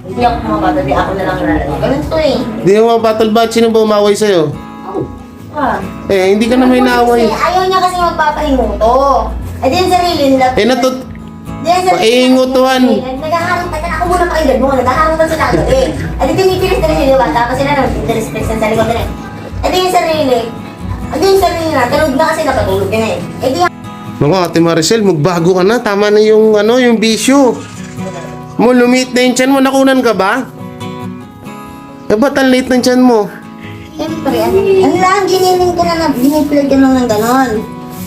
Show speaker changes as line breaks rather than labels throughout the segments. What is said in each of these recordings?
Hindi ako kumapatol, di ako na lang nalala. Ganun to eh.
Hindi mo mapatol ba? Sino ba umaway sa'yo?
Ah.
Eh, hindi ka na may naaway.
Ayaw niya kasi magpapahinguto. Eh, di yung sarili nila.
Eh,
Di yung sarili
Pahingutuhan.
Naghaharap ka, ako muna pakinggan mo. Naghaharap sila agad eh. Eh, di tinipilis na rin nila. Tapos sila nang interest sa likod nila. Eh, di yung sarili. Eh, di yung sarili na. Tulog na kasi napatulog ka na eh. Eh, di
Mga Ate Maricel, magbago ka na. Tama na yung, yung bisyo. Mo, lumit na yung tiyan mo. Nakunan ka ba? Eh, ba't ang late ng tiyan mo?
siyempre, ano lang, giniling ko na biniplag ka lang ng ganon.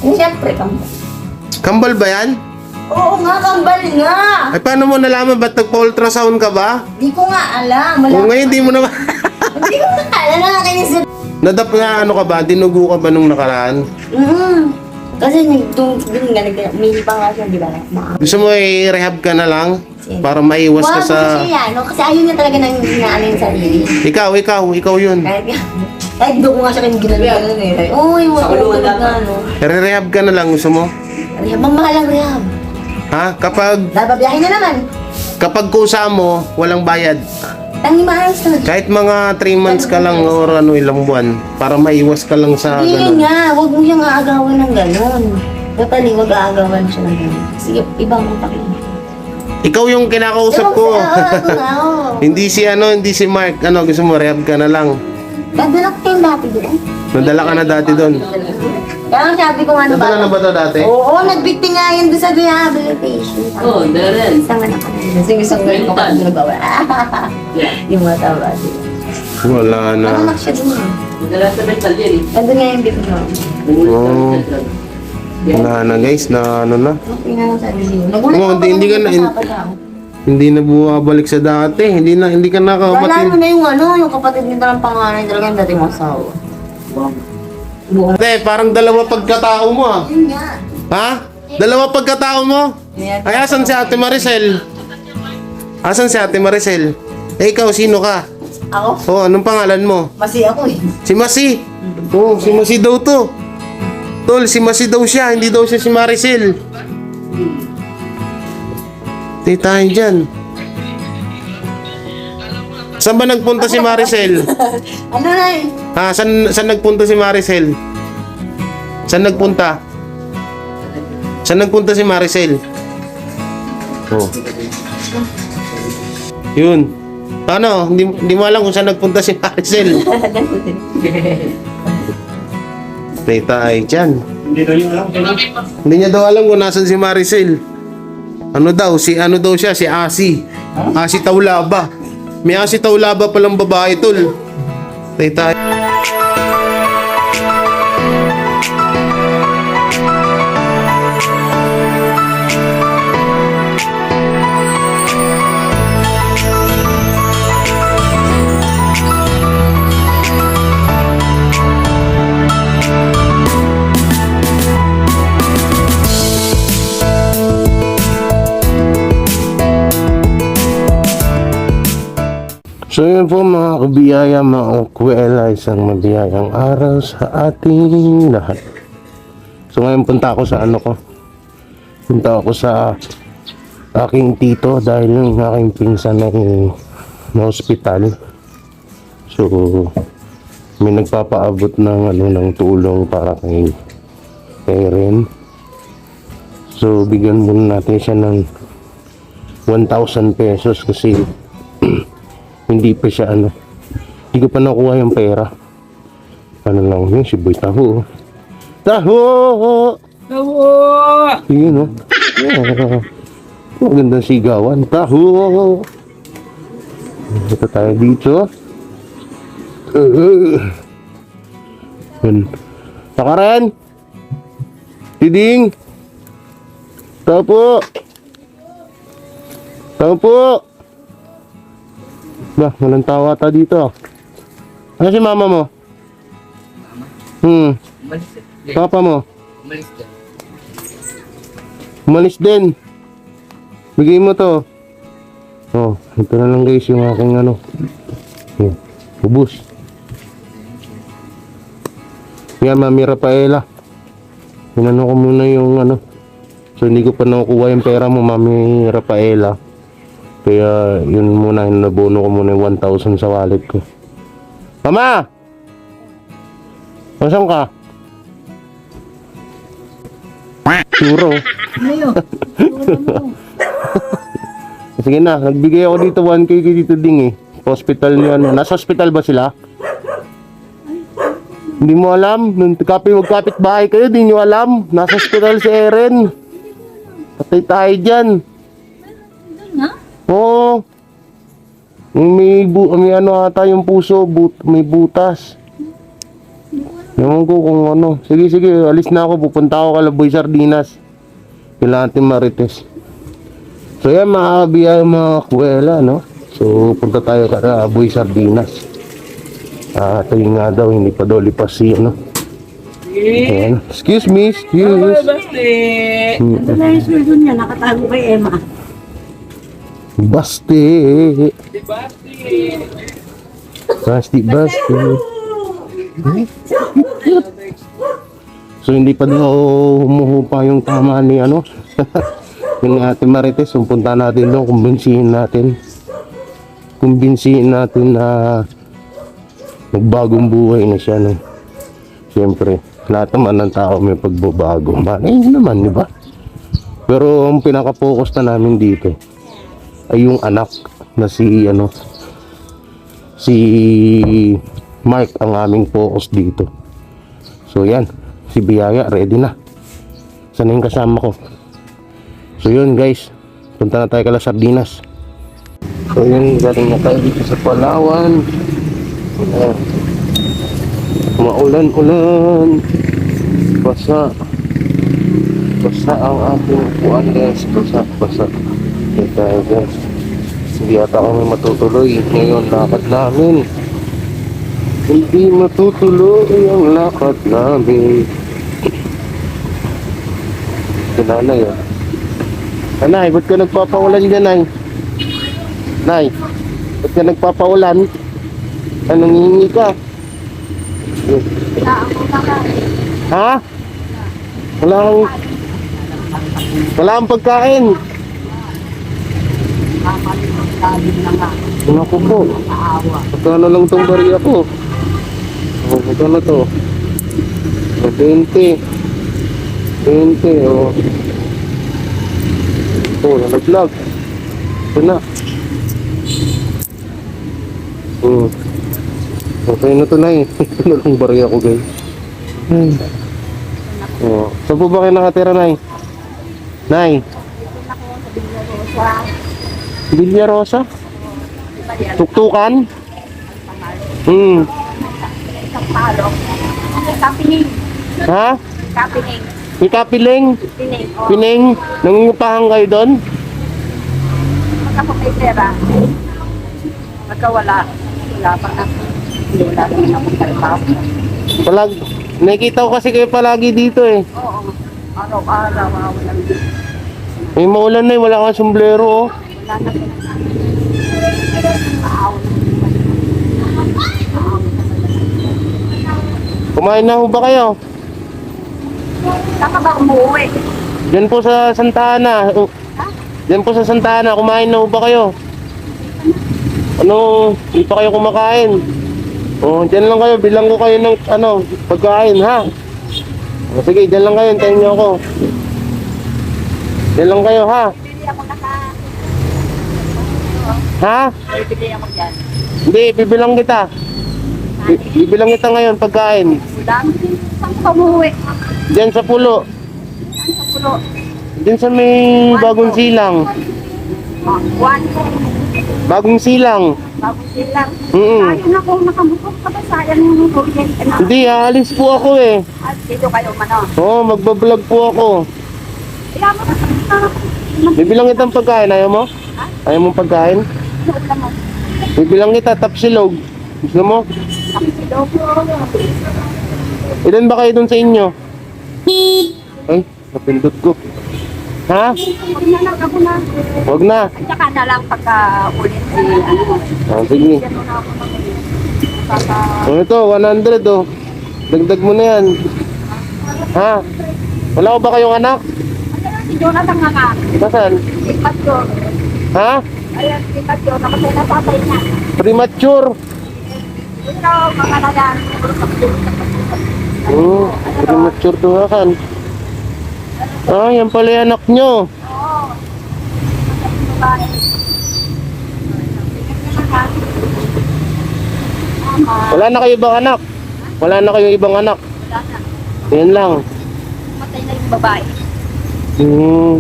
Eh, siyempre, kambal.
Kambal ba yan?
Oo nga, kambal nga.
Ay, paano mo nalaman? Ba't nagpa-ultrasound ka ba?
Di ko nga alam.
O ngayon, di mo naman.
Hindi ko nga alam. Nakakainis.
Nadap nga ano ka ba? Dinugo ka ba nung nakaraan?
Kasi doon nga, may pa nga siya, di ba?
Gusto mo i-rehab ka na lang? Para maiwas ka sa...
Wag siya, no? Kasi ayaw niya talaga nang inaano yung sarili.
Ikaw yun.
Kahit doon ko nga siya kayong ginagawa eh. Uy, wala ko talaga, no?
Rehab ka na lang, gusto mo?
Rehab, ang mahal ang rehab.
Ha?
Bababiyahin na naman.
Kapag kusa mo, walang bayad.
Tangi maayos na.
Kahit mga 3 months ka lang or ilang buwan, para maiwas ka lang sa
Hindi
ganun.
nga, huwag mo siyang aagawan ng gano'n. Totally, huwag aagawan siya ng gano'n. Sige, ibang utak mo.
Ikaw yung kinakausap ko. Hindi si Mark. Ano, gusto mo, rehab ka na lang.
Dadala ko yung dati doon.
Nadala ka na dati doon.
Kaya ang sabi ko ano ba?
Nadala na ba ito dati?
Oo, nagbikti nga yan doon sa rehabilitation.
Oo, dala rin.
Isang anak ka na. Sige, isang galing ko kasi nagawa. Yung mataba.
Wala na.
Anak siya doon eh.
Dala sa mental yan eh.
Nandun nga yung bibig mo.
Oo. Wala na guys, na ano na.
Okay na lang sabi niyo.
Oo, hindi ka na- Hindi na bumabalik sa dati. Hindi ka
Wala
nakakapatin.
mo na yung kapatid nito ng panganay talaga yung dati mong asawa.
Te, parang dalawa pagkatao mo ah.
Yun nga.
Ha? Dalawa pagkatao mo? Ay, asan si Ate Maricel? Asan si Ate Maricel? Eh, ikaw, sino ka?
Ako?
Oh, anong pangalan mo?
Masi ako eh.
Si Masi. Oh, si Masi daw to. Tol, si Masi daw siya. Hindi daw siya si Maricel. Di tayo dyan. Saan ba nagpunta si Maricel?
Ano na eh?
Ha, saan nagpunta si Maricel? Saan nagpunta? Saan nagpunta si Maricel? Oh. Yun. Ano? Hindi mo alam kung saan nagpunta si Maricel. Play tayo dyan. Hindi niya daw alam kung nasan si Maricel. Ano daw siya? Si Asi. Asi Taulaba. May Asi Taulaba palang babae, tol. Play tayo. So yun po mga kabiyaya, mga kuwela, isang mabiyayang araw sa ating lahat. So ngayon punta ako sa punta ako sa aking tito dahil yung aking pinsan ay na hospital. So may nagpapaabot ng tulong para kay Ren. So bigyan muna natin siya ng 1,000 pesos kasi hindi pa siya hindi ko pa nakuha yung pera. Ano lang yun, si Boy Taho. Taho! Yun yeah. Magandang sigawan. Taho! Ito tayo dito. Yun. Takaran! Tiding! Tao po! Bah, walang tawa ata dito. Ano si mama mo? Papa mo? Umalis din. Bigay mo to. Oh, ito na lang guys yung aking ubus. Yan, Mami Rafaela. Inano ko muna yung So hindi ko pa nakukuha yung pera mo, Mami Rafaela. Kaya yun muna, nabono ko muna yung 1,000 sa wallet ko. Mama! Nasaan ka? Suro. Sige na, nagbigay ako dito 1K kay Tito Ding eh. Hospital niya, ano. Nasa hospital ba sila? Hindi mo alam? Nung magkapit bahay kayo, di nyo alam. Nasa hospital si Eren. Patay tayo dyan. Oo. May ano ata yung puso, may butas. Ewan ko kung ano. Sige, alis na ako. Pupunta ako kala Boy Sardinas. Kailangan natin marites. So yan, mga kuwela, no? So, punta tayo kala Boy Sardinas. Ito yung nga daw, hindi pa daw lipas si, ano? Ayan. Excuse me, excuse.
Ito na yung sweldo niya, nakatago kay Emma.
Basti. Basti. So hindi pa daw humuhupa yung tama ni ano. Yung Ate Marites, punta natin doon, kumbinsihin natin na nagbagong buhay na siya, no. Siyempre, lahat naman ng tao may pagbabago. Malay naman, di ba? Pero ang pinaka-focus na namin dito ay yung anak na si Mark ang aming focus dito. So yan, si Biyaya ready na. Sana yung kasama ko. So yun guys, punta na tayo kala Sardinas. So yun, galing na tayo dito sa Palawan. Maulan-ulan. Basa ang ating upuan guys. Basa. Hindi tayo guys. Hindi ata kami matutuloy ngayon lakad namin. Hindi matutuloy ang lakad namin. Ito nanay ah. Nanay, ba't ka nagpapaulan dyan ay? Nay, ba't ka nagpapaulan? Anong hihingi ka? Ha? Wala kang pagkain. Naku po. Magkano lang itong bariya ko? Magkano to? 20. Oh. Oh, nalaglag. Ito na. Okay na to, Nay. Ito na lang bariya ko, guys. Oh. Saan po ba kayo nakatira, Nay? Nay? Villa Rosa? Tuktukan?
Kapining.
Ha?
Kapining.
May kapiling?
Pining.
Pining? Nangungupahan kayo doon?
Magkako may pera. Magkawala. Wala pa na. Wala na akong trabaho.
Nakikita ko kasi kayo palagi dito eh.
Oo. Araw-araw. Wala na.
May maulan na eh, wala kang sombrero oh.
Wala na.
Kumain na ho ba kayo?
Saan ka ba umuwi?
Diyan po sa Santa Ana. Diyan po sa Santa Ana, kumain na ho ba kayo? Ano, hindi pa kayo kumakain? Oh, diyan lang kayo, bilang ko kayo ng pagkain ha. Oh, sige, diyan lang kayo, hintayin niyo ako. Diyan lang kayo ha.
Bili ako
Ha?
Bili ako dyan.
Hindi, bibilang kita. Bibilang kita ngayon pagkain.
Saan ka umuwi?
Diyan sa pulo.
Saan sa pulo?
Diyan sa may bagong silang.
One.
Bagong silang.
Bagong silang.
Mm-mm.
Sayang ako, nakabukok ka ba? Sayang yung kuryente na.
Hindi, aalis po ako eh.
At dito kayo, mano.
Oo, magbablog po ako.
Kaya mo
Bibilang kitang pagkain, ayaw mo? Ayaw mong pagkain?
ulam mo.
Bibilang kita, tapsilog. Gusto mo? Ilan ba kayo dun sa inyo? Ay, napindot ko. Ha?
Huwag na lang ako na.
Huwag na.
At saka na lang pagka ulit si ano.
Ah, sige.
Yan mo na ako mag-ulit. Papa.
Ano ito, 100 oh. Dagdag mo na yan. Ha? Wala ko ba kayong anak?
Si Jonathan nga nga.
Nasaan?
Si Pastor.
Ha?
Ayan, si Matyo, nakasay na tatay niya.
Premature.
Ito, mga nagan.
Premature tuwakan. Ah, yan pala yung anak nyo.
Oo. Babae.
Wala na kayo ibang anak. Wala na kayong ibang anak.
Wala na.
Yan lang.
Matay na yung babae.
Hmm.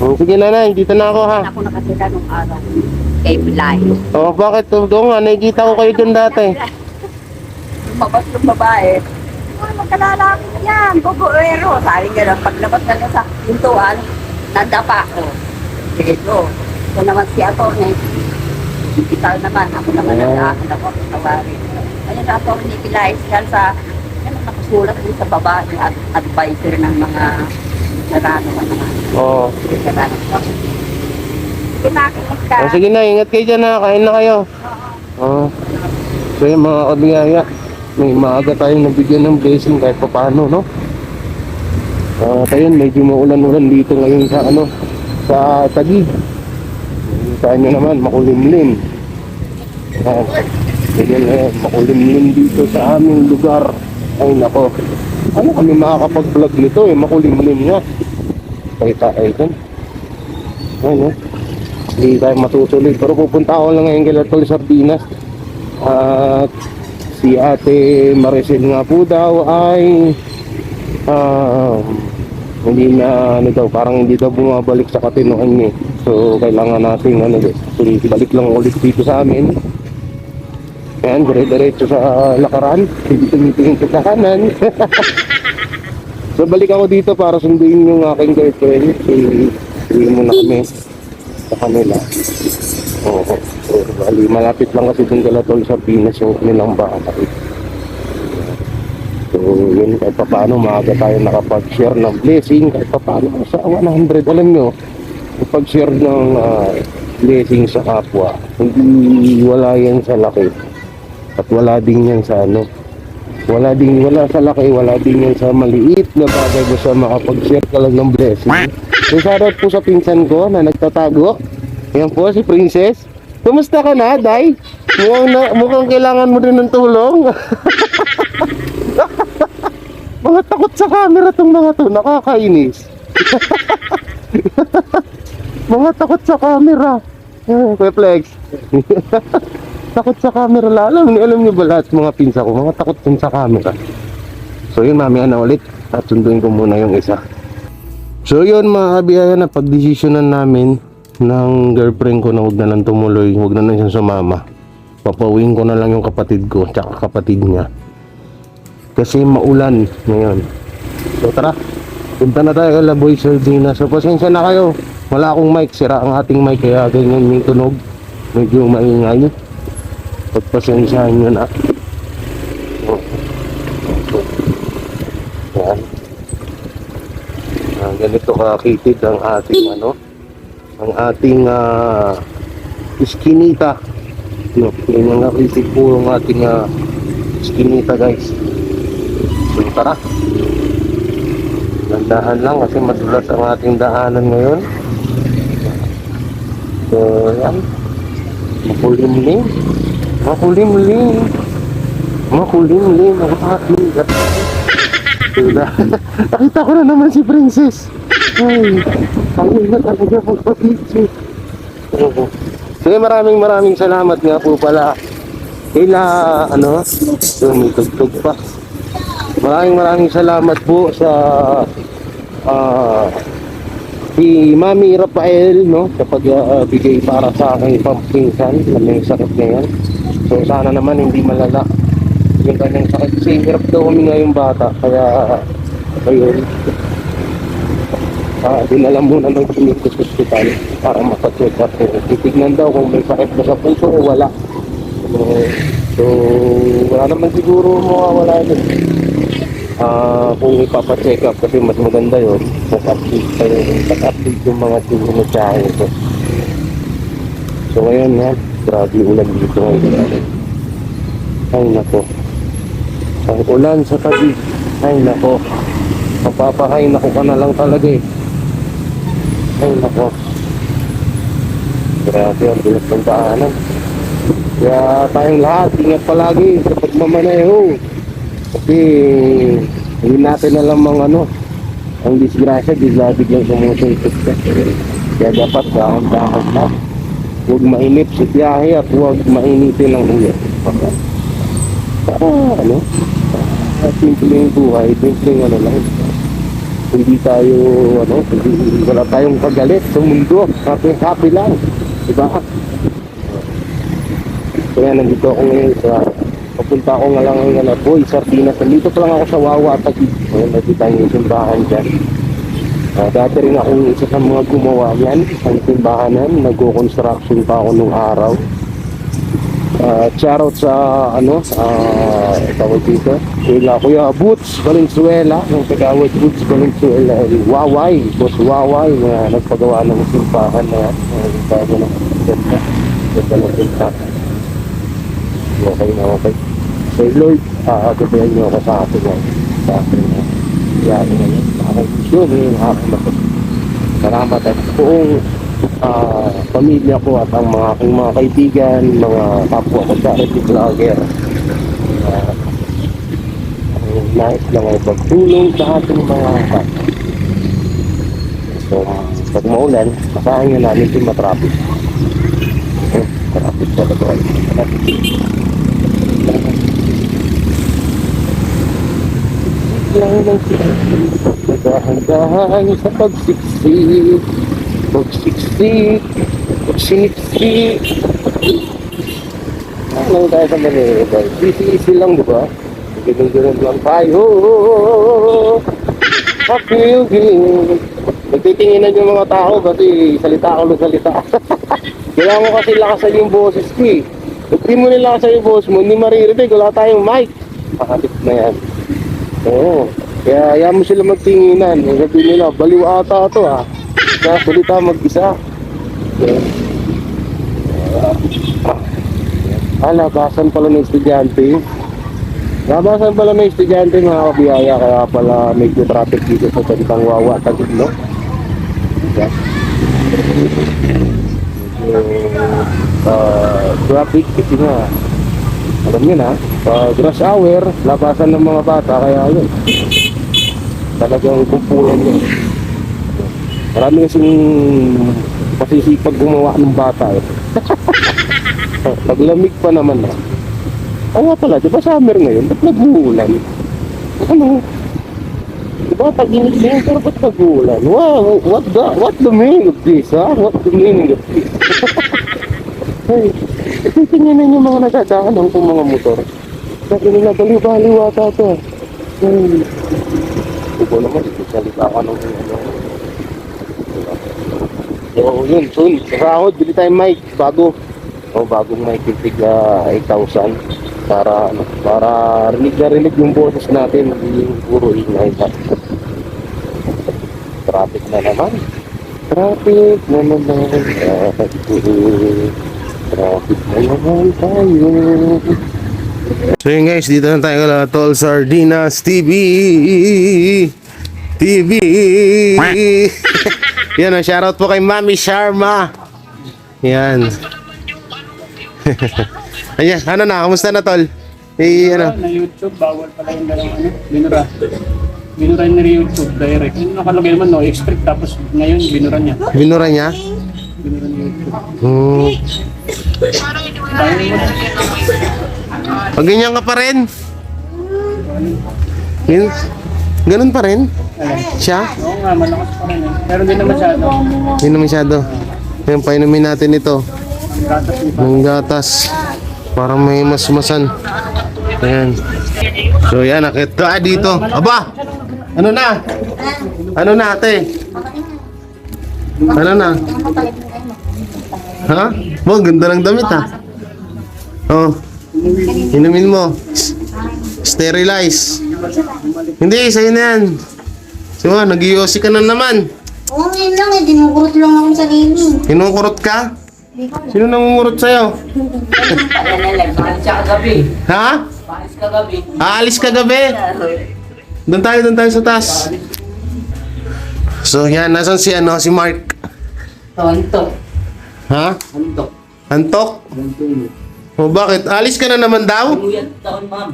Oh, sige nanay, dito na ako ha.
Ako nakatira nung araw. Kay Bilay.
Oh, bakit? Doon nga, nakikita ko kayo dun dati.
Lumabas yung babae. Oh, magkalalaki yan. Bubuero. Sabi nga lang, paglabas na lang sa pintuan, nadapa ko. Dito. Ito naman si Atty. Hospital naman. Ako naman nag-aakit ako. Tawarin. Ayun na Atty. Bilay. Yan sa, yan ang nakasulat din sa baba. Yung advisor ng mga sarano ka naman.
Oo.
Sarano ka. Pinakinig ka.
Oh, sige na, ingat kayo dyan ha. Kain na kayo. Oh. So yung mga kabiyaya, may maaga tayong nabigyan ng blessing kahit pa paano, no? Ayun, medyo maulan-ulan dito ngayon sa ano, sa Taguig. Saan nyo naman, makulimlim. Ganyan na yan, makulimlim dito sa aming lugar. Ay nako, ano kami makakapag-vlog nito eh, makulimlim nga. Kita ay dyan. Ayun eh. Hindi tayo matutuloy. Pero pupunta ako lang ngayon kay Latol Sardinas. At si Ate Maricel nga po daw ay hindi na ano daw, parang hindi daw bumabalik sa katinoan niya. So kailangan natin ano, balik lang ulit dito sa amin. Ayan, dire-diretso sa lakaran. Hindi tumitingin sa kanan. So balik ako dito para sunduin yung aking girlfriend. Sige muna kami sa kanila. Oo. So, bali, malapit lang kasi dun Galatol sa Pinas yung nilang bahay. So yun, kahit pa paano maaga tayo nakapag-share ng blessing. Kahit pa paano sa 100, alam nyo, pag-share ng blessing sa kapwa, hindi wala yan sa laki. At wala din yan sa ano, wala sa laki, wala din yan sa maliit na bagay mo sa makapag-share ka lang ng blessing. So shoutout po sa pinsan ko na nagtatago. Yan po si Princess. Kumusta ka na, Day? Mukhang kailangan mo din ng tulong. Mga takot sa camera tong mga to, nakakainis. Mga takot sa camera. Kuya Flex. Takot sa camera lang. Alam niyo ba lahat mga pinsa ko, mga takot din sa camera. So yun, mamaya na ulit. At sunduin ko muna yung isa. So yun mga kabiyaya, na pagdesisyonan namin ng girlfriend ko na huwag na lang tumuloy, huwag na lang siyang sumama. Papauwiin ko na lang yung kapatid ko, tsaka kapatid niya. Kasi maulan ngayon. So tara, punta na tayo kay Laboy Sardinas. So pasensya na kayo, wala akong mic, sira ang ating mic kaya ganyan yung tunog. Medyo maingay. Pagpasensyahan nyo na. Yan. Ganito kakitid ang ating ano, ang ating iskinita. Yan ang nakitid po ang ating iskinita, guys. So tara, dandahan lang kasi madulas ang ating daanan ngayon. So yan, makulimlim ang ating diba? Nakita ko na naman si Princess. Ay, pangin na talaga magpapicture. Sige, maraming salamat nga po pala kaila ano, may tugtog pa. Maraming salamat po sa si Mami Rafael, no, sa pagbigay para sa aking pampinsan na may sakit ngayon. So sana naman hindi malala yung kanyang sakit kasi hirap daw kami ngayong bata, kaya ayun, dinala muna ng klinik sa hospital para mapacheck up. Titignan daw kung may sakit ba sa puso o wala. So wala naman siguro mawawala din. Kung ipapacheck up kasi mas maganda yun, mag-update yung mga tinunodyahin ito. So ngayon ha, grabe ulan dito ngayon. Ay nako, ang ulan sa Taguig. Ay nako, mapapakain ako ka na lang talaga eh. Ay nako, Grabe ang bilis ng daanan. Kaya tayong lahat, ingat palagi sa pagmamaneho. Kasi hindi natin alam ang disgrasya, biglang sumusunod ka. Kaya dapat dahan-dahan na. Huwag mainip sa biyahe at huwag mainitin ang ulo. Simpleng buhay, simpleng lang. Hindi tayo, wala tayong pagalit sa mundo. Happy lang. Diba? Kaya nandito ako ngayon papunta ako nga lang ngayon Sardinas. Nandito pa lang ako sa Wawa Taguig. Ngayon nakita niyo yung simbahan dyan. Dati rin akong isa sa mga gumawa yan. Ang simbahanan, nag-construction pa ako nung araw. Shoutout sa tawag dito kila Kuya Boots Valenzuela, yung Tagawad Boots Valenzuela, Waway, Boss Waway na nagpagawa ng simbahan na yan. Bago na ganda ng pinta. Okay. Say Lord, gabayan niyo ako sa atin yan. Sa atin na yan ngayon. Yun yung aking matot. Salamat at buong pamilya ko at ang aking mga kaibigan, mga kapwa ko charity vlogger. Nais lang ay pagtulong sa ating mga bata. So, pag maulan, masahan nyo namin yung matrapis. Matrapis sa totoo. Lang dahan-dahan sa pagsiksik. Pagsiniksik. Lang tayo sa Manila. Easy lang, diba? Ganun lang tayo. Kapil-gil. Nagtitinginan yung mga tao kasi salita ako ng salita. Kailangan mo kasi lakasan yung boses ko eh. Pag di mo nilakasan yung boses mo, hindi maririnig. Wala tayong mic. Pakatip na yan. Oo. Kaya ayaw mo sila magtinginan. Sabi nila, baliw ata ito ah. Kaya salita mag-isa. Labasan pala ng estudyante. Labasan pala ng estudyante mga kabiyaya. Kaya pala medyo traffic dito sa salitang Wawa Taguig, no? Traffic kasi nga alam nyo na, rush hour, labasan ng mga bata, kaya yun talagang kumpulan yun. Marami kasing masisipag gumawa ng bata eh. Paglamig pa naman na. Nga pala, di ba summer ngayon? Ba't nag-uulan? Di ba tag-init na yun, pero ba't nag-uulan? Wow, what the meaning of this, ha? What the meaning of this? Hey, tingnan yung mga nagdadaan ng mga motor. Sabi nila, baliw-baliw ata ito. Ito naman, salita ka ng So, yun, soon. Sahod, bili tayong mic. Bagong mic yung tigla 8,000. Para rinig na rinig yung boses natin. Hindi yung puro ingay pa. Traffic na naman. Traffic na naman tayo. So yun guys, dito na tayo kala Tol Sardinas TV. Yan, shoutout po kay Mami Sharma. Yan. Ayan, ano na, kamusta na Tol?
Na YouTube, bawal pala yung binura. Binura niya rin YouTube direct. Yung nakalagay naman, no, expect, tapos ngayon, binura niya.
Binura niya?
Binura niya YouTube.
Pag ganyan ka pa rin? Ganun pa rin? Siya?
Oo nga, malakas pa rin eh. Pero hindi na masyado.
Hindi na masyado. Ngayon, painumin natin ito.
Gatas ni
Ng gatas. Para may masmasan. Ayan. So yan, nakita dito. Aba! Ano na? Ano na ate? Ano na? Ha? Oh, ganda ng damit ha. Oh. Inumin mo. Sterilize. Hindi, sa'yo na yan. So, nag-iossi ka na naman.
Oo, ngayon lang eh. Dinukurot lang akong sarili.
Kinukurot ka? Sino namumurot sa'yo?
Paalis ka kagabi.
Ha?
Paalis ka kagabi.
Aalis ka gabi? Doon tayo sa taas. So, yan. Nasaan si Mark?
Tonto.
Ha?
Antok.
Antok?
Antok.
O bakit? Alis ka na naman daw?
Umuyat taon, ma'am.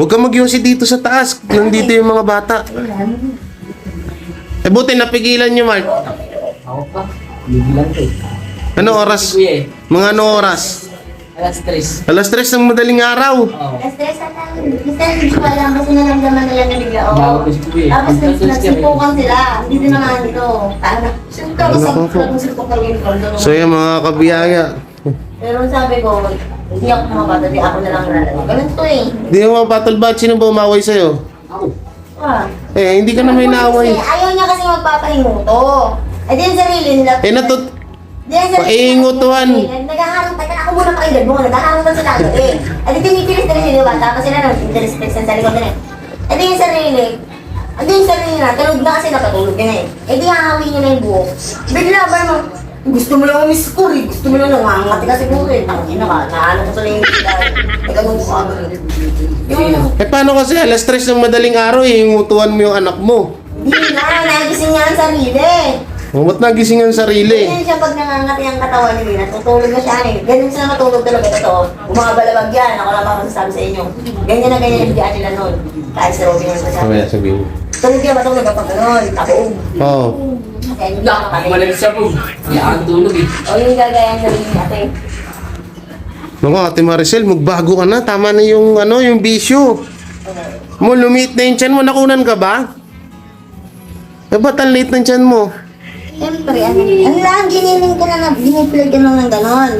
Huwag ka magyosi dito sa taas. Nandito yung mga bata. Eh buti napigilan niyo, Mark.
Ako pa. Bibilang ko.
Ano oras?
Kuya eh.
Mga ano oras?
Alas 3.
Alas 3 ng madaling araw.
Oo.
Stress na lang. Basta hindi ko alam kasi naramdaman nila na bigla ako.
Bago ko si Kuya eh.
Tapos
Ang
nagsipukan sila. Hindi din naman ito. Parang sinto ako sa nagsipukan ko yung kondo.
So yung mga kabiyaya.
Pero sabi ko, hindi ako kumabata, di ako na lang nalala. Ganun to eh.
Di mo battle bat, sino ba umaway sa'yo?
Ako.
Ah.
Eh, hindi ka na may naaway.
Kasi ayaw niya kasi magpapahingo to. Eh di yung sarili nila.
Eh natut...
Di yung sarili
Paingutuhan.
Naghaharang tayo. Ako muna pakinggan mo. Naghaharang pa sila agad eh. Eh di tinitilis na rin sila ba? Tapos sila nang interest sa likod na eh. Eh di yung sarili. Eh di yung sarili na. Tulog na kasi napatulog ka na eh. Eh di hahawin niya na yung buhok. Bigla ba mo? Gusto mo lang umis ko eh. Gusto mo lang nangangati ka siguro eh. Tangina ka. Naano ko sa lang yung sila. Nagagawin ko agad. Yung
Eh paano kasi alas 3 ng madaling araw eh, hingutuan mo yung anak mo.
Di na, nagising niya ang sarili.
O, ba't nagising ang sarili?
Ganyan siya pag nangangati ang katawan ni Mina, tutulog na siya eh. Ganyan siya matulog talaga ito. Kung mga balabag yan, ako lang ba masasabi sa inyo. Ganyan na ganyan yung biyaan nila noon. Kahit si Robin yung masasabi.
sabihin.
Tulog yan, matulog kapag gano'n, tabuog.
Oo.
Kaya hindi ako kapatid.
Malag sa po. Kaya ang tulog eh.
O yung gagayan na rin ate.
Naku, Ate Maricel, magbago ka na. Tama na yung, ano, yung bisyo. Mo, lumit na yung tiyan mo. Nakunan ka ba? Eh, ba't ang late ng tiyan mo?
Siyempre, ano lang, giniling ka na, giniplay ka lang ng gano'n.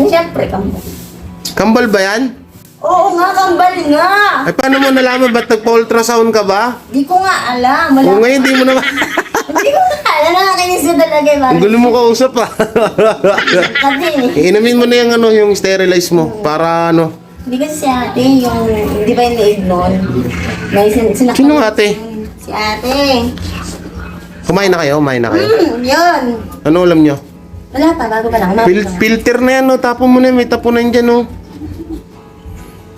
Eh, siyempre, kambal.
Kambal ba yan?
Oo nga, kambal nga!
Eh, paano mo nalaman? Ba't nagpa-ultrasound ka ba?
Di ko nga alam.
O
Wala.
ngayon, di mo naman.
Hindi ko nga alam. Nakakainis na talaga eh.
Ang gulo mo kausap ah.
Kasi,
Inumin mo na yung, ano, yung sterilize mo. Para ano.
hindi kasi si ate, yung, di ba yung liig nun? May sinakpan.
Sino nga, ate?
Si ate.
Kumain na kayo? Kumain na kayo?
Yun.
Ano alam nyo?
Wala pa, bago pa lang.
Filter na yan, no? Tapon mo na yan. May tapunan dyan, no?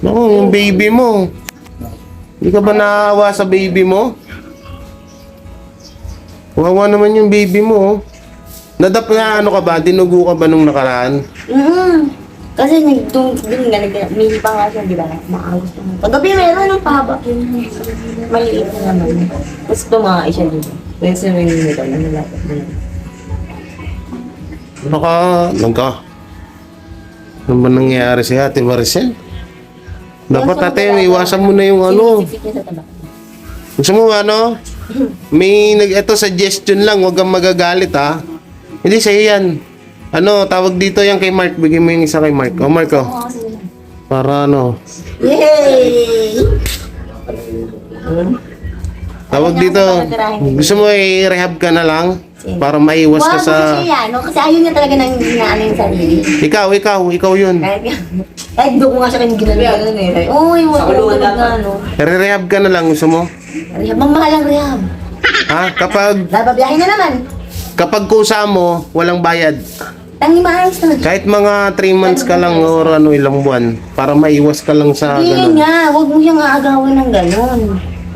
Naku, yung baby mo. Hindi ka ba naawa sa baby mo? Wawa naman yung baby mo, oh. Nadap na ano ka ba? Dinugo ka ba nung nakaraan?
Kasi nagtung din nga, may pa nga siya, di ba? Maagos naman. Paggabi meron ng pahaba. Maliit na naman. Tapos tumakai siya dito. Kasi may nito, nalapit na lang.
Ano ba nangyayari si Ate Maricel? Dapat ate, iwasan mo na yung ano.
Sinisipit niya sa tabak.
Gusto mo ano? Ito suggestion lang, huwag kang magagalit ha. Hindi sa'yo yan. Ano, tawag dito yan kay Mark. Bigyan mo yung isa kay Mark. O Mark, oh.
Oo, sige.
Para ano.
Yay!
Tawag dito. Gusto mo i-rehab ka na lang? Para maiwas ka
Wow,
sa...
kasi siya, no? Kasi ayaw niya talaga nang inaano yung sarili.
Ikaw yun.
Kahit doon ko nga siya kanyang ginagalan eh. Uy, wag
Sa
ko
kulungan
talaga,
dapat.
no?
Re-rehab ka na lang, gusto mo?
Rehab, ang mahal ang rehab.
Ha?
Bababiyahin na naman.
Kapag kusa mo, walang bayad.
Tangi maayos na.
Kahit mga 3 months ka lang or ano, ilang buwan. Para maiwas ka lang sa
Hindi
ganun.
nga, huwag mo siyang aagawin ng gano'n.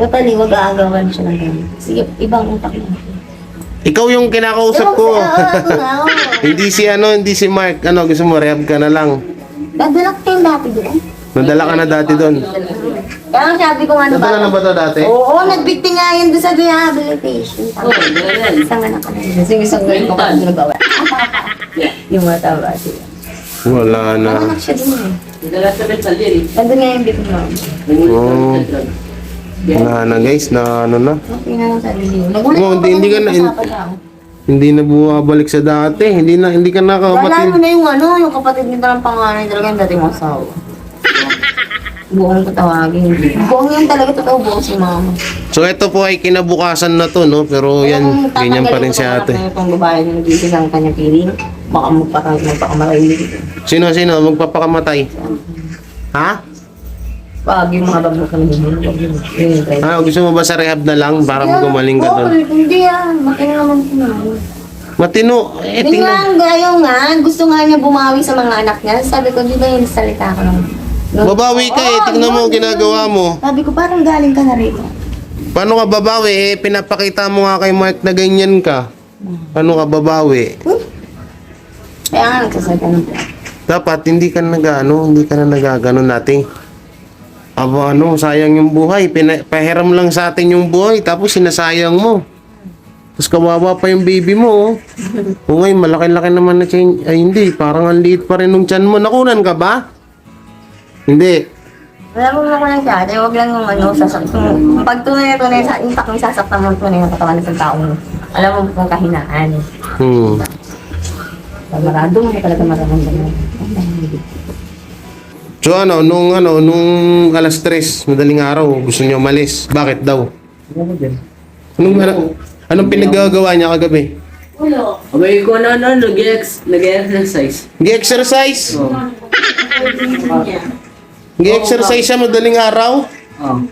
Totally, huwag aagawan siya ng gano'n. Sige, ibang utak na.
Ikaw yung kinakausap ko.
Ako nga, oo.
Hindi si Mark. Ano, gusto mo, rehab ka na lang.
Dadala ko kayong dati doon.
Nadala ka na dati doon.
Kaya ang sabi ko nga
Nadala na ba to dati?
Oo, nagbikti nga yan doon sa rehabilitation.
Oo, dala yan.
Isang anak ka na yun. Sige, isang gawin ko kasi nagawa. Yung mga taba siya.
Wala na.
Anak siya doon eh.
Dala sa mental yan eh.
Nandun nga yung big mom.
Oo. Wala na guys, na ano na.
Okay na lang sarili yun. Nagulat
Oo,
ako
hindi ka
nung
na-
usapan niya ako.
Hindi na bumabalik sa dati. Hindi ka
Wala
nakakamatid.
mo na yung ano, yung kapatid nito ng panganay talaga yung dating asawa. Buong ko tawagin. Buong yan talaga totoo, buong si mama.
So ito po ay kinabukasan na to, no? Pero yan, ganyan pa rin si ate.
Itong babae na nagising ang kanyang piling, baka magpakamalay.
Sino? Magpapakamatay? Ha?
Pag yung mga bagay kami yun.
Gusto mo ba sa rehab na lang para gumaling ka doon?
Hindi yan. Matino naman ko naman.
Matino. Eh,
Hindi nga,
tingnan.
gayo nga. Gusto nga niya bumawi sa mga anak niya. Sabi ko, di ba yung salita ko lang?
Babawi ka eh. Tingnan mo ang ginagawa mo.
Sabi ko, parang galing ka na rin.
Paano ka babawi? Pinapakita mo nga kay Mark na ganyan ka. Paano ka babawi?
Kaya nga nagsasalita ng
Dapat hindi ka hindi ka na nagaganon natin. Aba sayang yung buhay. Pahiram lang sa atin yung buhay tapos sinasayang mo. Tapos kawawa pa yung baby mo. Oh. O ngayon, malaki-laki naman na change. Ay hindi, parang ang liit pa rin nung tiyan mo. Nakunan ka ba? Hindi.
wala mo naman lang siya. Dahil huwag lang yung sasaktan. Pag tunay sa impact ng sasaktan mo tunay ng katawan ng tao mo. Alam mo kung kahinaan. Marado mo talaga mararamdaman.
So nung alas 3, madaling araw, gusto niya umalis. Bakit daw? Anong pinagagawa niya kagabi?
Abay ko nag-exercise.
Nag-exercise?
Oo.
Nag-exercise siya madaling araw?
Oh.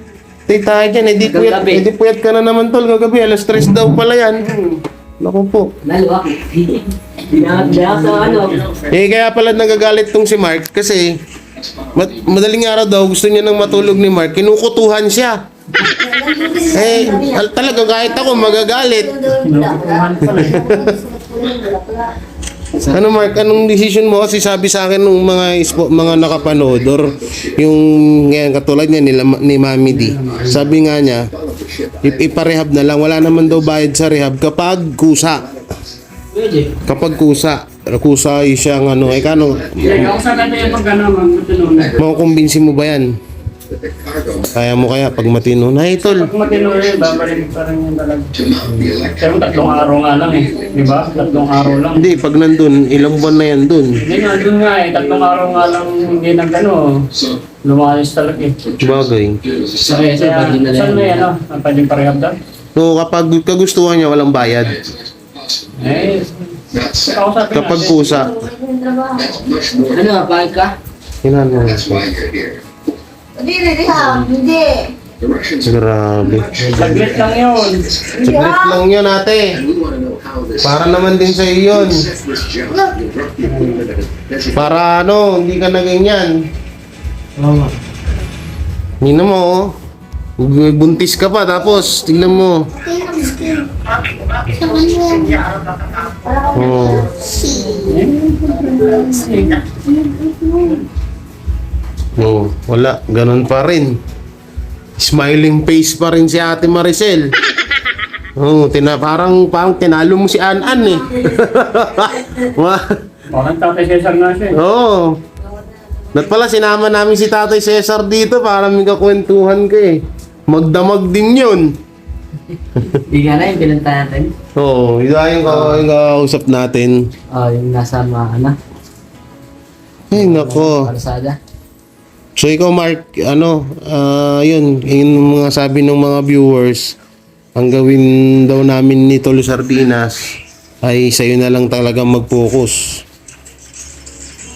Tay tayo dyan,
Kagabi.
edi puyat ka na naman tol, kagabi, alas 3 daw pala yan. Naku po.
Lalo ako. Dinaka sa ano.
Kaya pala nagagalit tong si Mark kasi madaling araw daw gusto niya nang matulog ni Mark, kinukutuhan siya. Talaga kahit ako magagalit. Ano Mark, anong decision mo? Kasi sabi sa akin ng mga nakapanood or yung ngayon katulad niya ni Mami D. Sabi nga niya, iparehab na lang. Wala naman daw bayad sa rehab kapag kusa.
Pwede.
Kapag kusa ay siyang kano,
Ako sa kanya yung pagkano, matino na.
makukumbinsi mo ba yan? Kaya mo kaya pag matino na tol.
Pag matino yun, babalik pa rin yung talaga. Pero 3 araw nga lang eh. Di ba? 3 araw lang.
Hindi, pag nandun, ilang buwan na yan dun.
Hindi nga, dun nga eh. 3 araw nga lang hindi lumayas talaga eh.
Bagay.
Sorry, sir, pag di na
Saan na yan, ang pwedeng parehab daw?
So kapag kagustuhan niya, walang bayad.
Eh, ako sabi nga,
Kapag kusa,
Ano, bakit ka?
hinano.
Hindi, hindi.
Grabe.
saglit lang yun.
Saglit lang yun ate. Para naman din sa iyo yun. Para hindi ka na ganyan. Hindi mo buntis ka pa tapos tignan mo. Oh. Oh, wala, ganun pa rin. Smiling face pa rin si Ate Maricel. Oh, parang tinalo mo si An-An eh.
Parang Tatay Cesar na siya eh.
Oo. At pala sinama namin si Tatay Cesar dito para may kakwentuhan ka eh. Magdamag din yun.
Di nga na yung pinunta natin.
Oo, yung kausap natin.
Yung nasa mga
Ay, nako.
Parsada.
So ikaw Mark, yun mga sabi ng mga viewers, ang gawin daw namin ni Tol Sardinas ay sa'yo na lang talaga mag-focus.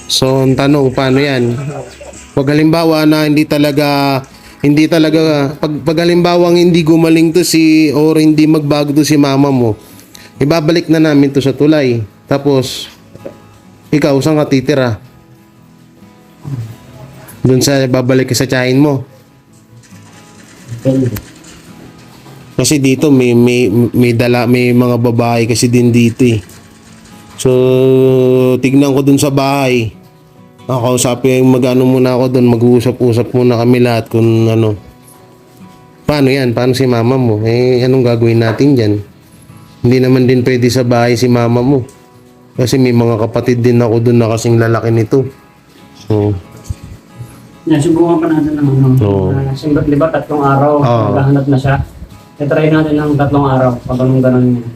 So ang tanong, paano yan? Pag halimbawa na hindi talaga pag halimbawang hindi gumaling to or hindi magbago to si mama mo, ibabalik na namin to sa tulay. Tapos ikaw saan ka titira? Doon sa babalik ka sa tiyahin mo. Kasi dito may mga babae kasi din dito eh. So tignan ko doon sa bahay. Kausapin muna ako doon, mag-uusap-usap muna kami lahat kung paano yan, paano si mama mo, anong gagawin natin dyan. Hindi naman din pwede sa bahay si mama mo kasi may mga kapatid din ako doon na kasing lalaki nito. So
Yan, subukan pa natin ng
Oo.
simbat, di ba, 3 araw, naghahanap na siya. I-try natin ng 3 araw, pag ganun niya.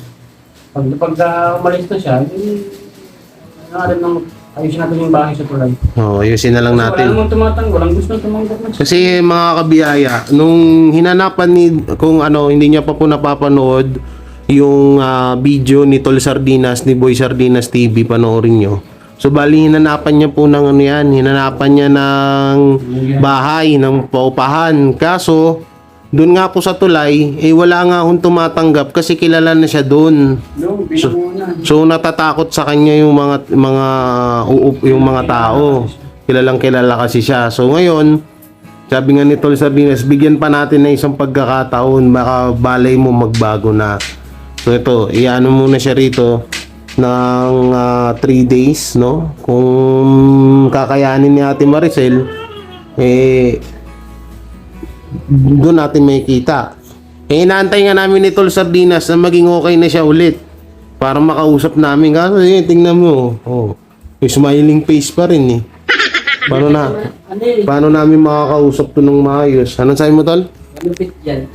Pag umalis na siya, ayusin natin yung bahay sa tulay.
ayusin na lang
Wala
natin.
namang tumatanggol, walang gusto tumanggol na siya.
Kasi mga kabiyaya, nung hinanapan kung hindi niya pa po napapanood yung video ni Tol Sardinas, ni Boy Sardinas TV, panoorin nyo. So bali hinanapan niya po ng hinanapan niya ng bahay, ng paupahan. Kaso, doon nga po sa tulay, wala nga akong tumatanggap kasi kilala na siya doon.
Doon, pinamuna.
So natatakot sa kanya yung mga tao. Kilalang kilala kasi siya. So ngayon, sabi nga ni Tol Sardinas, bigyan pa natin ng isang pagkakataon, baka balay mo magbago na. So ito, iano muna siya rito. ng 3 days, no? Kung kakayanin ni Ate Maricel, doon natin makikita. Inaantay nga namin ni Tol Sardinas na maging okay na siya ulit para makausap namin. Kasi tingnan mo, may smiling face pa rin eh. Paano namin makakausap to ng maayos? Anong sabi mo, Tol?
Malupit yan.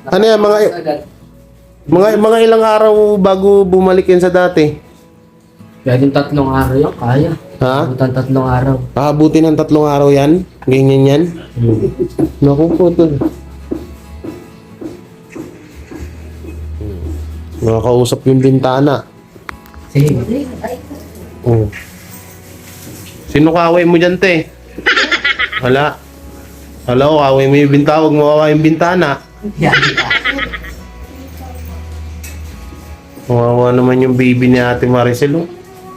Ano yan, mga ilang araw bago bumalik yan sa dati?
Kaya yung 3 araw yun, kaya.
Ha?
Abutan 3 araw.
Pakabuti ng 3 araw yan? Ganyan yan? Naku po, Tol. Nakakausap yung bintana.
Sige.
Oh. Sino kaway mo dyan, te? Wala. Wala ko, kaway mo yung bintana. Huwag mo kaway yung bintana.
Yan.
Kawawa naman yung baby ni Ate Maricel. Oh.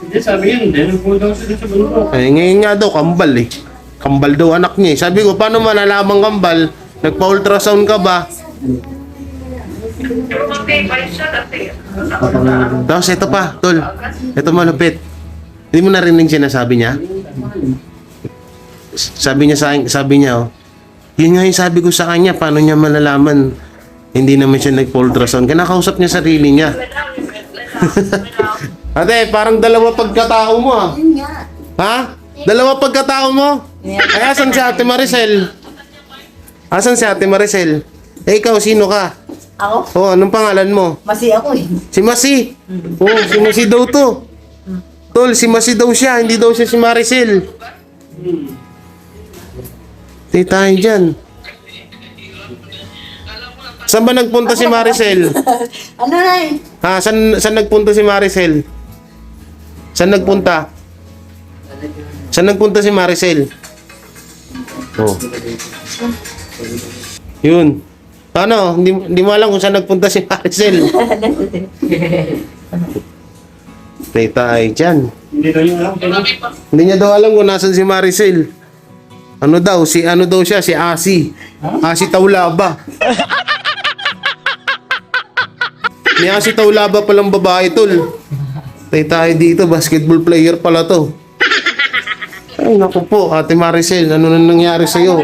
Hindi, sabi yun, hindi. Nagpunta daw sila sa bundok.
Ay, ngayon nga daw, kambal eh. Kambal daw anak niya eh. Sabi ko, paano malalamang kambal? Nagpa-ultrasound ka ba? Tapos ito pa, Tol. Ito malupit. Hindi mo narinig sinasabi niya? Sabi niya sa akin, sabi niya, oh, yun nga yung sabi ko sa kanya, paano niya malalaman? Hindi naman siya nagpa-ultrasound. Kinakausap niya sarili niya. Ate, parang dalawa pagkatao mo ah.
Yun nga.
Ha? Dalawa pagkatao mo? Ay, asan si Ate Maricel? Asan si Ate Maricel? Eh, ikaw, sino ka?
Ako?
Oh, anong pangalan mo?
Masi ako eh.
Si Masi. Oh, si Masi daw to. Tol, si Masi daw siya, hindi daw siya si Maricel. Tay tayo dyan. Saan ba nagpunta si Maricel?
Ano na eh?
Ha, saan nagpunta si Maricel? Saan nagpunta? Saan nagpunta si Maricel? Oh. Yun. Ano, hindi mo alam kung saan nagpunta si Maricel. Tay tayo dyan.
Hindi daw yung alam.
Hindi niya daw alam kung nasan si Maricel. Ano daw siya, si Asi. Asi Taulaba. Ni Asi Taulaba palang babae, Tol. Tayo dito, basketball player pala to. Ay, naku po, Ate Maricel, ano na nangyari sa'yo?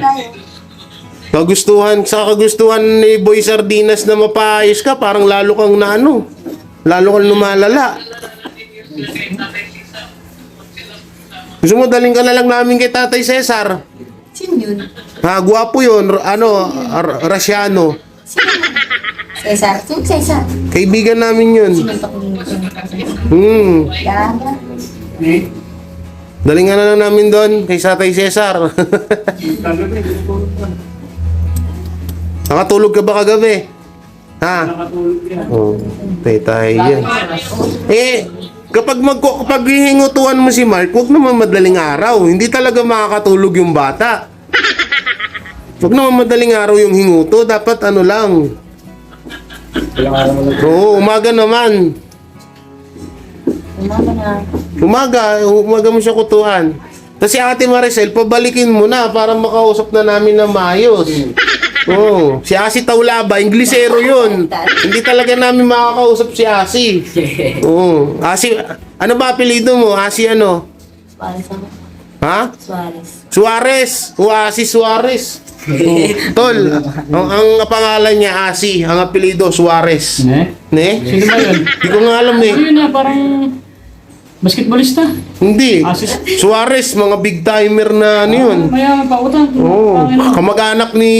Sa kagustuhan ni Boy Sardinas na mapaayos ka, parang lalo kang lalo kang lumalala. Gusto mo daling ka na lang namin kay Tatay Cesar?
Sino yun?
Ha, gwapo yun, Rasyano.
Cesar. Sino Cesar?
Kaibigan namin yun.
Sino ito kung Yaga.
Eh,
Daling ka na lang namin doon kay Tatay Cesar. Nakatulog ka ba kagabi? Ha?
nakatulog yan.
Oh, tayo yan. Kapag hihingutuan mo si Mark, huwag naman madaling araw. Hindi talaga makakatulog yung bata. Huwag naman madaling araw yung hinguto. Dapat ano lang. Oo, umaga naman. Umaga mo siya kutuhan. Kasi Ate Maricel, pabalikin mo na para makausap na namin na maayos. Oo, si Asi Taulaba, Inglesero yun. Hindi talaga namin makakausap si Asi. Oo, Asi, ano ba apelido mo? Asi ano?
Suarez ako.
Ha?
Suarez.
Suarez. O Asi Suarez. Tol, ang pangalan niya Asi, ang apelido Suarez.
Ne?
Ne?
Sino ba yun?
Hindi ko nga alam eh.
Yun na, parang basketballista.
Hindi.
Asi.
Suarez, mga big timer na ano yun.
Mayaman pa, utang.
Oo, kamag-anak ni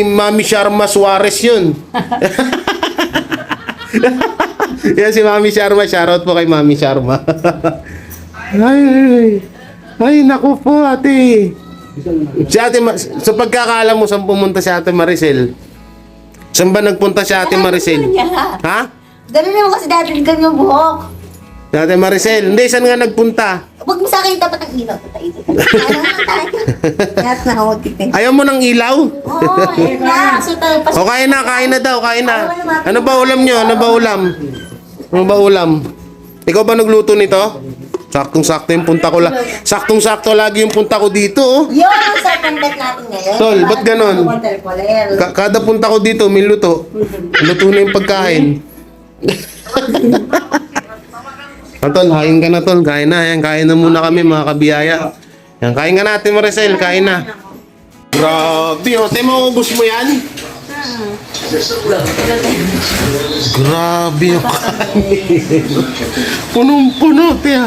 Mami Sharma Suarez yun. Yan si Mami Sharma. Shoutout po kay Mami Sharma. Ay, naku po ate. Si ate, sa pagkakaalam mo, saan pumunta si Ate Maricel? Saan ba nagpunta si Ate Maricel? Ha?
Ganun naman kasi dati ganyan yung buhok.
Si Ate Maricel, hindi, saan nga nagpunta?
Huwag mo sa akin dapat ang ilaw. Ano nga tayo? Lahat na ako titin.
Ayaw mo ng ilaw?
Oo, ayun na. So tayo
O kain na daw, kain na. Ano ba ulam nyo? Ano ba ulam? Ikaw ba nagluto nito? Saktong-sakto yung punta ko lang. Saktong-sakto lagi yung punta ko dito, oh.
Yun ang sa content natin ngayon.
Tol, ba't ganon?
Watercolor.
Kada punta ko dito, may luto. Luto na yung pagkain. Tol, kain ka na tol. Kain na. Yan, kain na muna kami mga kabiyaya. Yan, kain ka natin Maricel. Kain na. Grabe, oh. Tayo maubos mo yan? Grabe yung kanin. Punong-puno, tiya.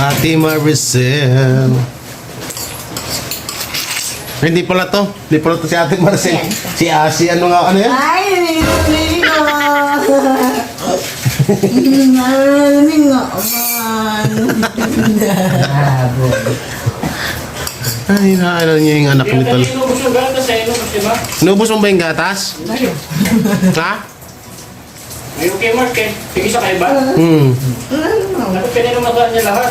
Ate Maricel. Hindi pala to. Hindi pala to si Ate Maricel. Si Asi, ano nga, ano yan?
Ay, nililig ko. Nalilig nga man.
Ay, naalala niya yung anak ni Tol.
Inubos yung gatas eh, inubos, di ba?
Nubos mo ba yung gatas? Ha?
Ngayon kay Mark eh. Sige sa kayo ba? Ano pininamadaan niya lahat?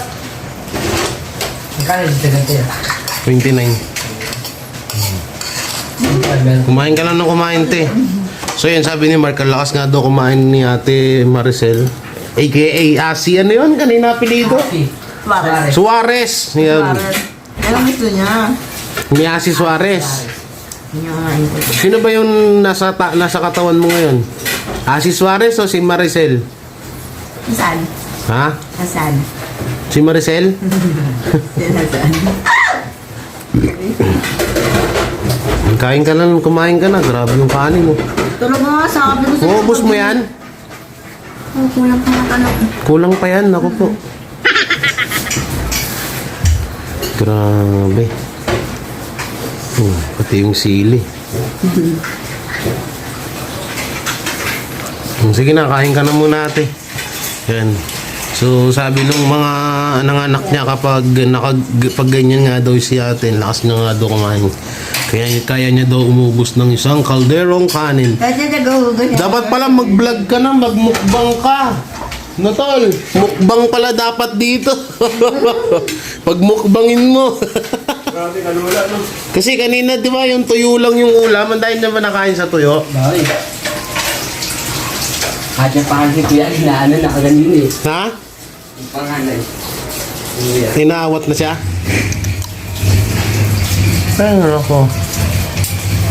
Magkano dito ganito yan?
29. Kumain ka lang ng kumain, te. So yun, sabi ni Mark, ang lakas nga daw kumain ni Ate Maricel. AKA Asi, ano yun? Kanina apelido?
Suarez.
Suarez. Yan.
Anong gusto niya?
Ni Asi Suarez. Sino ba yung nasa katawan mo ngayon? Asi Suarez o si Maricel?
Hasan.
Ha?
Hasan.
Si Maricel?
Hasan.
Kain ka lang, kumain ka na. Grabe yung kanin mo.
Tulog mo nga, sabi ko sa'yo.
Ubus mo yan?
Oh, kulang pa nga tanong.
Kulang pa yan, ako po. Grabe. Pati yung sili. Sige na, kain ka na muna ate. Yan. So sabi nung mga nanganak niya kapag pag ganyan nga daw si ate, lakas niya nga daw kumain. Kaya niya daw umubos ng isang kalderong kanin.
Kasi nag-uugod.
Dapat pala mag-vlog ka na, magmukbang ka. No, tol? Mukbang pala dapat dito. Pagmukbangin mo.
Grabe, kalula, no?
Kasi kanina, di ba, yung tuyo lang yung ulam. Ang dahil na ba nakain sa tuyo?
Ay. Kahit yung pangalan ko yan, inaano na kanina eh.
Ha?
Yung pangalan.
Tinawat na siya? Ay, ako.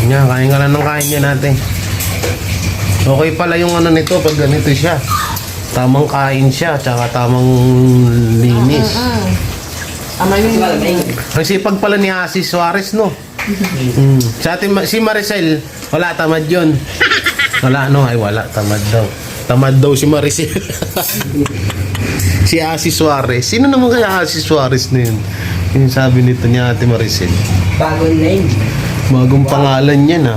Yan, kain ka lang ng kain niya natin. Okay pala yung ano nito pag ganito siya. Tamang kain siya, tsaka tamang linis. Ang sipag pala ni Asi Suarez, no? Sa atin, si Maricel, wala, tamad yun. Wala, no? Ay, wala, tamad daw. Tamad daw si Maricel. Si Asi Suarez. Sino naman kaya Asi Suarez na yun? Yung sabi nito niya Ate Maricel.
Bagong name.
Bagong pangalan yan, ha?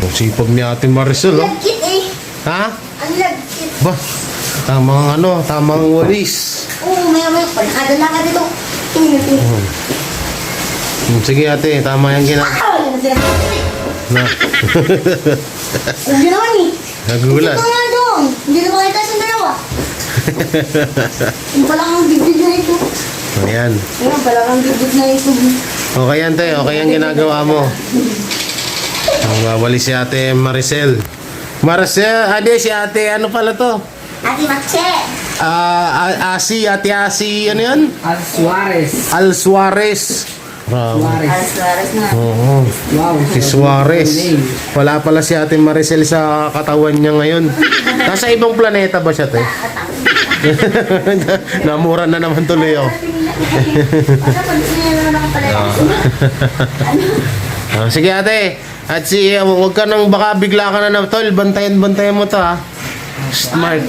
Ang sipag ni Ate Maricel, oh.
Lagkit eh.
Ha?
Ang lagkit.
Ba? Tamang walis.
Oo, may panakada na ka dito.
Sige ate, tama yung
Ah, wala na sila.
na.
Hindi naman eh.
Nagulat.
Ito nga doon. Hindi naman kita sa dalawa. Yung palang ang bibig na ito.
Ayan.
Ayun, palang ang bibig na ito.
Okay yan, te. Okay yung ginagawa mo. Ang babali si ate Maricel. Maricel, si ate, ano pala to?
Ate Mache.
Ate Asi, ano yun?
Al Suarez.
Al Suarez. Wow.
Suarez.
Alas na.
Oo.
Wow.
Si Suarez. Wala pala si ate Maricel sa katawan niya ngayon. Nasa ibang planeta ba siya, te? Namura na naman tuloy, oh. Sige ate. At huwag ka nang baka bigla ka na tol. Bantayan mo to, ha. Smart.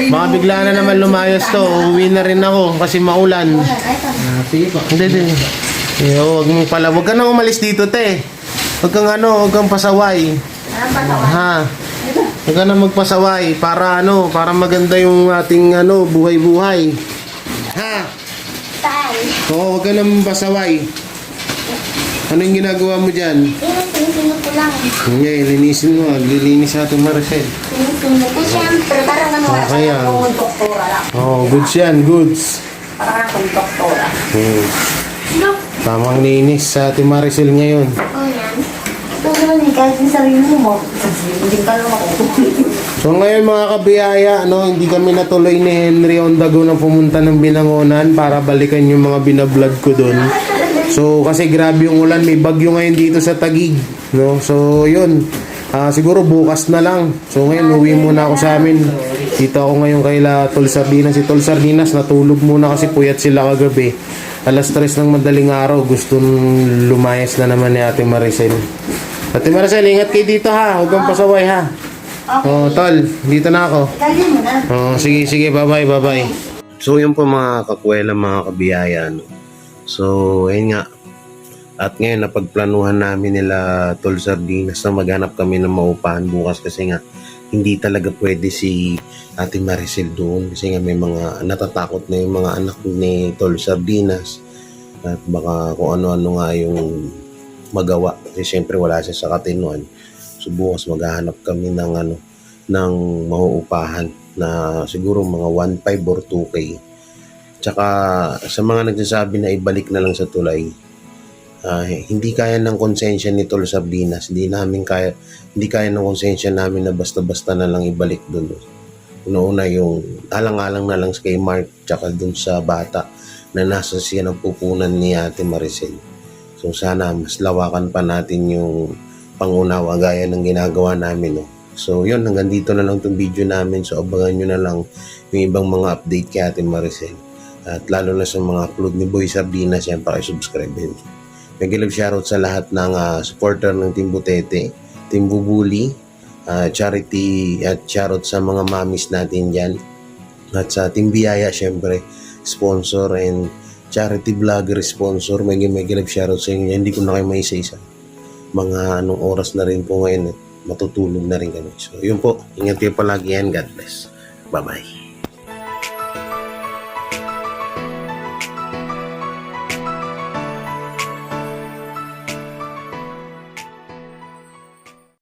Baka bigla na naman lumayos to. Uuwi na rin ako kasi maulan.
Sige po.
Hindi. Huwag ka nang umalis dito, te. Huwag kang pasaway. Ha? Huwag ka nang magpasaway para maganda yung ating buhay-buhay. Ha? Oo, huwag ka nang pasaway. Ano yung ginagawa mo dyan?
Sinisinip ko lang.
Ngayon, linisin mo. Lilinis natin Maricel.
Sinisinip ko. Siyempre, parang ano,
Okay,
parang akong doktora lang.
Oh, goods yan, goods.
Parang akong doktora.
Tamang linis sa ating Maricel ngayon.
Oh, yan. Ito, naman eh, kahit yung sarili mo, hindi ka naman ako.
So ngayon mga kabiyaya, hindi kami natuloy ni Henry Ondago na pumunta ng Binangonan para balikan yung mga binablog ko doon. So kasi grabe yung ulan, may bagyo ngayon dito sa Taguig, no? So yun, siguro bukas na lang. So ngayon uwi muna ako sa amin. Dito ako ngayon kay Tol Sardinas. Si Tol Sardinas natulog muna kasi puyat sila kagabi. Alas 3 ng madaling araw, gusto lumayas na naman ni Ate Maricel. Ate Maricel, ingat kayo dito ha, huwag kang pasaway ha. Oh, Tol, dito na ako.
Kaya mo na.
Oh, sige, bye-bye. So, yun po mga kakwela, mga kabiyaya, no? So, ayun nga. At ngayon, napagplanuhan namin nila Tol Sardinas na maghanap kami ng maupahan bukas kasi nga, hindi talaga pwede si Ate Maricel doon kasi nga may mga natatakot na yung mga anak ni Tol Sardinas at baka kung ano-ano nga yung magawa kasi syempre wala siya sa katinuan. So bukas maghahanap kami ng ng mauupahan na siguro mga 1.5 or 2K. Tsaka sa mga nagsasabi na ibalik na lang sa tulay, hindi kaya ng konsensya ni Tol Sardinas, hindi kaya ng konsensya namin na basta-basta na lang ibalik doon. Una yung alang-alang na lang kay Mark tsaka dun sa bata na nasa siya ng pupunan ni Ate Maricel. So sana mas lawakan pa natin yung pangunawa gaya ng ginagawa namin, no? So yun, hanggang dito na lang itong video namin. So abangan nyo na lang yung ibang mga update kay Ate Maricel. At lalo na sa mga upload ni Boy Sardinas, yan pakisubscribe din. Nag-love shoutout sa lahat ng supporter ng Team Butete, Team Bubuli, charity at shoutout sa mga mamis natin dyan. At sa Team Biyaya, syempre, sponsor and charity vlogger sponsor. May love shoutout sa inyo. Hindi ko na kayo may isa-isa. Mga anong oras na rin po ngayon, matutulog na rin kami. So, yun po. Ingat kayo palagi yan. God bless. Bye-bye.